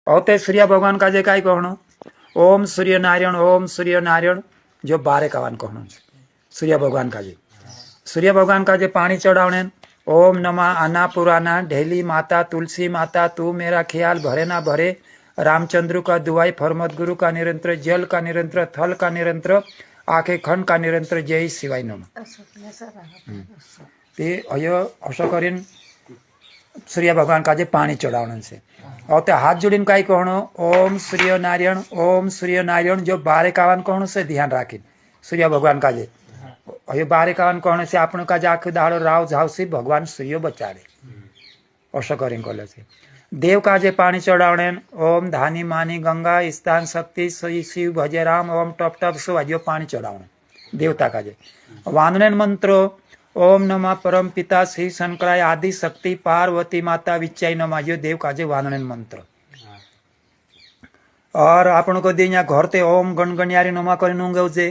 औते सूर्य भगवान का जे काय कहणो ओम सूर्य नारायण जो बारे कावान कहणो सूर्य भगवान का जे पानी चढ़ावने ओम नमा आना पुराना ढेली माता तुलसी माता तू मेरा ख्याल भरे ना भरे रामचंद्र का दुआई फरमत गुरु का निरंतर जल का निरंतर थल का निरंतर आखे खंड का निरंतर जय शिवाय नम ते असं करीन सूर्य भगवान का जे पानी चढ़ावण से और ते हाथ जोड़ीने कई कहणो ओम सूर्य नारायण जो बारे कावान कहणो से ध्यान राखी सूर्य भगवान का जे હવે બારે કાવાન કહણે છે આપણું કાજ આખો દાડો રાવ જાવશે ભગવાન સૂર્ય બચાડે અસો કરીને કહે છે દેવ કાજે પાણી ચડાવણે ઓમ ધાની માની ગંગા સ્થાન શક્તિ શિવ ભજે રામ ઓમ ટપ ટપ સુવાજ્યો પાણી ચડાવણે દેવતા કાજે વાંદને મંત્રો ओम नमा परम पिता श्री शंकराय आदि शक्ति पार्वती माता विचाई नमा यो देव काजे वानने मंत्र और आपण को दी घर ते ओम गणगणियारी नमा कर ऊँगे